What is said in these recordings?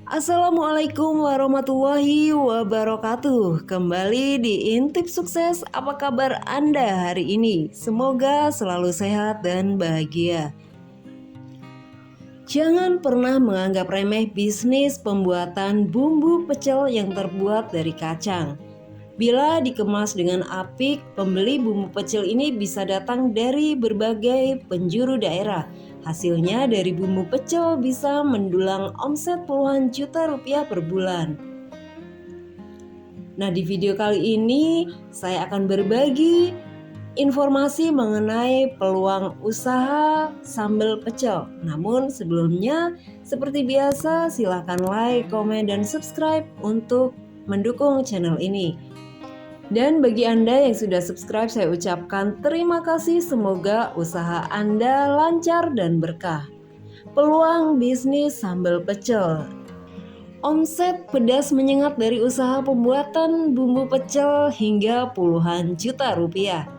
Assalamualaikum warahmatullahi wabarakatuh. Kembali di Intip Sukses. Apa kabar Anda hari ini? Semoga selalu sehat dan bahagia. Jangan pernah menganggap remeh bisnis pembuatan bumbu pecel yang terbuat dari kacang. Bila dikemas dengan apik, pembeli bumbu pecel ini bisa datang dari berbagai penjuru daerah. Hasilnya dari bumbu pecel bisa mendulang omset puluhan juta rupiah per bulan. Nah, di video kali ini saya akan berbagi informasi mengenai peluang usaha sambal pecel. Namun sebelumnya, seperti biasa silahkan like, komen, dan subscribe untuk mendukung channel ini. Dan bagi Anda yang sudah subscribe, saya ucapkan terima kasih. Semoga usaha Anda lancar dan berkah. Peluang bisnis sambal pecel. Omset pedas menyengat dari usaha pembuatan bumbu pecel hingga puluhan juta rupiah.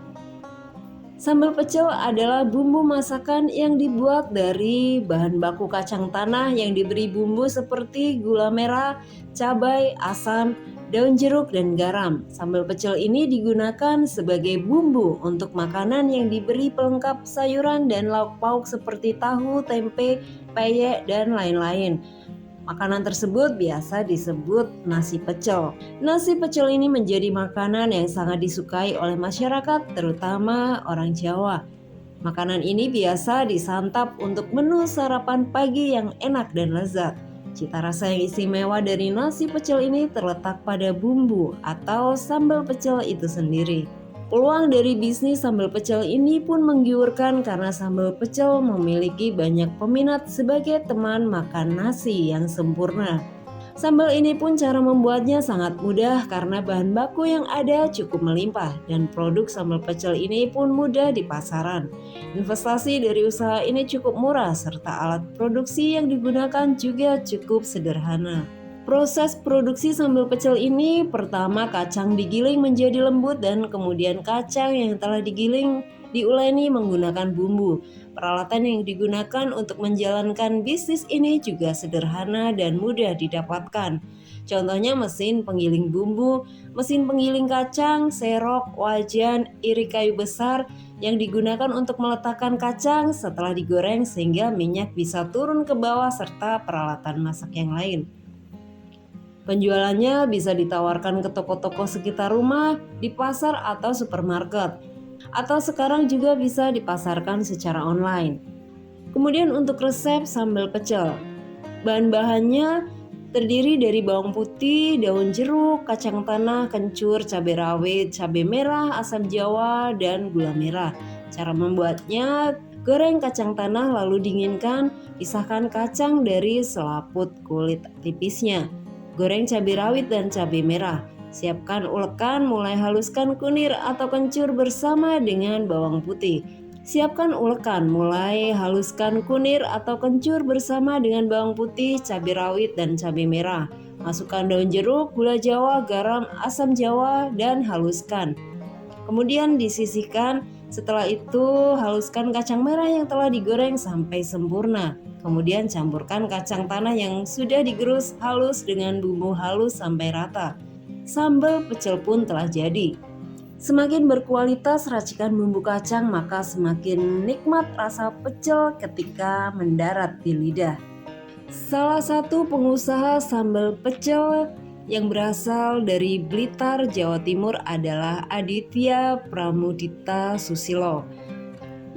Sambal pecel adalah bumbu masakan yang dibuat dari bahan baku kacang tanah yang diberi bumbu seperti gula merah, cabai, asam, daun jeruk, dan garam. Sambal pecel ini digunakan sebagai bumbu untuk makanan yang diberi pelengkap sayuran dan lauk pauk seperti tahu, tempe, peyek, dan lain-lain. Makanan tersebut biasa disebut nasi pecel. Nasi pecel ini menjadi makanan yang sangat disukai oleh masyarakat, terutama orang Jawa. Makanan ini biasa disantap untuk menu sarapan pagi yang enak dan lezat. Cita rasa yang istimewa dari nasi pecel ini terletak pada bumbu atau sambal pecel itu sendiri. Peluang dari bisnis sambal pecel ini pun menggiurkan karena sambal pecel memiliki banyak peminat sebagai teman makan nasi yang sempurna. Sambal ini pun cara membuatnya sangat mudah karena bahan baku yang ada cukup melimpah dan produk sambal pecel ini pun mudah di pasaran. Investasi dari usaha ini cukup murah serta alat produksi yang digunakan juga cukup sederhana. Proses produksi sambal pecel ini pertama kacang digiling menjadi lembut dan kemudian kacang yang telah digiling diuleni menggunakan bumbu. Peralatan yang digunakan untuk menjalankan bisnis ini juga sederhana dan mudah didapatkan. Contohnya mesin penggiling bumbu, mesin penggiling kacang, serok, wajan, irik kayu besar yang digunakan untuk meletakkan kacang setelah digoreng sehingga minyak bisa turun ke bawah serta peralatan masak yang lain. Penjualannya bisa ditawarkan ke toko-toko sekitar rumah, di pasar atau supermarket. Atau sekarang juga bisa dipasarkan secara online. Kemudian untuk resep sambal pecel. Bahan-bahannya terdiri dari bawang putih, daun jeruk, kacang tanah, kencur, cabai rawit, cabai merah, asam jawa, dan gula merah. Cara membuatnya, goreng kacang tanah lalu dinginkan, pisahkan kacang dari selaput kulit tipisnya. Goreng cabai rawit dan cabai merah. Siapkan ulekan, mulai haluskan kunir atau kencur bersama dengan bawang putih. Siapkan ulekan, mulai haluskan kunir atau kencur bersama dengan bawang putih, cabai rawit, dan cabai merah. Masukkan daun jeruk, gula jawa, garam, asam jawa, dan haluskan. Kemudian disisihkan. Setelah itu haluskan kacang merah yang telah digoreng sampai sempurna. Kemudian campurkan kacang tanah yang sudah digerus halus dengan bumbu halus sampai rata. Sambal pecel pun telah jadi. Semakin berkualitas racikan bumbu kacang, maka semakin nikmat rasa pecel ketika mendarat di lidah. Salah satu pengusaha sambal pecel yang berasal dari Blitar, Jawa Timur adalah Aditya Pramudita Susilo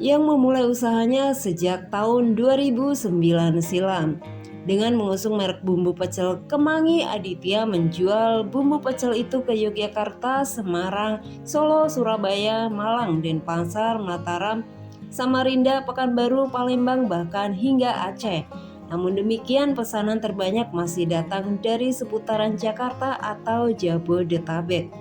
yang memulai usahanya sejak tahun 2009 silam. Dengan mengusung merek bumbu pecel Kemangi, Aditya menjual bumbu pecel itu ke Yogyakarta, Semarang, Solo, Surabaya, Malang, Denpasar, Mataram, Samarinda, Pekanbaru, Palembang, bahkan hingga Aceh. Namun demikian, pesanan terbanyak masih datang dari seputaran Jakarta atau Jabodetabek.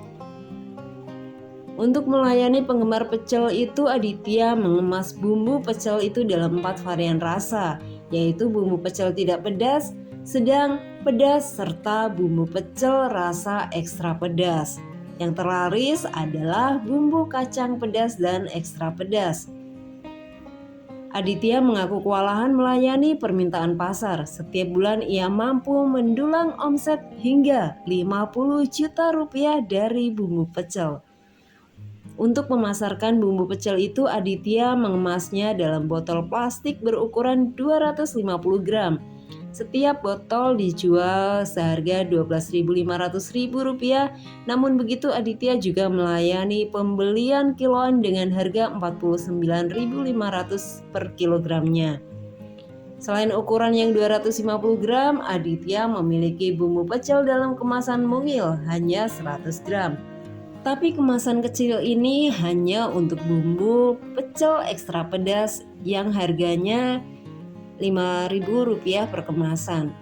Untuk melayani penggemar pecel itu, Aditya mengemas bumbu pecel itu dalam 4 varian rasa, yaitu bumbu pecel tidak pedas, sedang, pedas, serta bumbu pecel rasa ekstra pedas. Yang terlaris adalah bumbu kacang pedas dan ekstra pedas. Aditya mengaku kewalahan melayani permintaan pasar. Setiap bulan ia mampu mendulang omset hingga 50 juta rupiah dari bumbu pecel. Untuk memasarkan bumbu pecel itu, Aditya mengemasnya dalam botol plastik berukuran 250 gram. Setiap botol dijual seharga Rp12.500. Namun begitu, Aditya juga melayani pembelian kiloan dengan harga Rp49.500 per kilogramnya. Selain ukuran yang 250 gram, Aditya memiliki bumbu pecel dalam kemasan mungil hanya 100 gram. Tapi kemasan kecil ini hanya untuk bumbu pecel ekstra pedas yang harganya Rp5.000 per kemasan.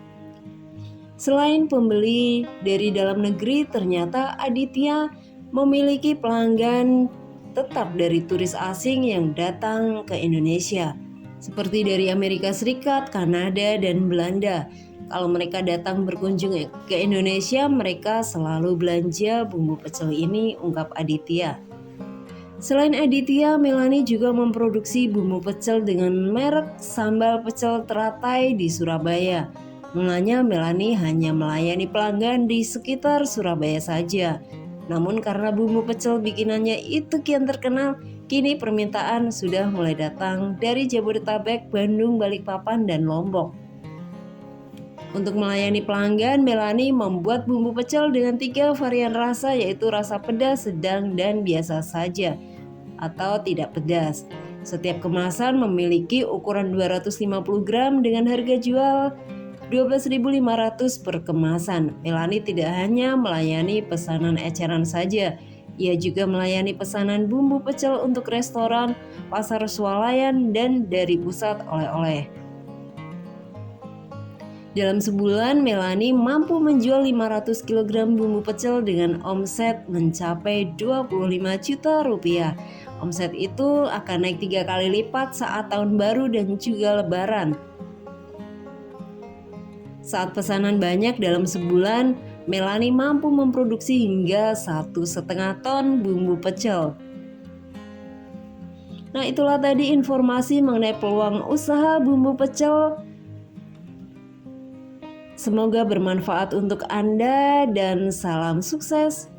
Selain pembeli dari dalam negeri, ternyata Aditya memiliki pelanggan tetap dari turis asing yang datang ke Indonesia, seperti dari Amerika Serikat, Kanada, dan Belanda. Kalau mereka datang berkunjung ke Indonesia, mereka selalu belanja bumbu pecel ini, ungkap Aditya. Selain Aditya, Melani juga memproduksi bumbu pecel dengan merek sambal pecel teratai di Surabaya. Mulanya Melani hanya melayani pelanggan di sekitar Surabaya saja. Namun karena bumbu pecel bikinannya itu kian terkenal, kini permintaan sudah mulai datang dari Jabodetabek, Bandung, Balikpapan, dan Lombok. Untuk melayani pelanggan, Melani membuat bumbu pecel dengan 3 varian rasa, yaitu rasa pedas, sedang, dan biasa saja atau tidak pedas. Setiap kemasan memiliki ukuran 250 gram dengan harga jual Rp12.500 per kemasan. Melani tidak hanya melayani pesanan eceran saja, ia juga melayani pesanan bumbu pecel untuk restoran, pasar swalayan, dan dari pusat oleh-oleh. Dalam sebulan, Melani mampu menjual 500 kg bumbu pecel dengan omset mencapai Rp25 juta. Omset itu akan naik 3 kali lipat saat tahun baru dan juga lebaran. Saat pesanan banyak dalam sebulan, Melani mampu memproduksi hingga 1,5 ton bumbu pecel. Nah, itulah tadi informasi mengenai peluang usaha bumbu pecel. Semoga bermanfaat untuk Anda dan salam sukses.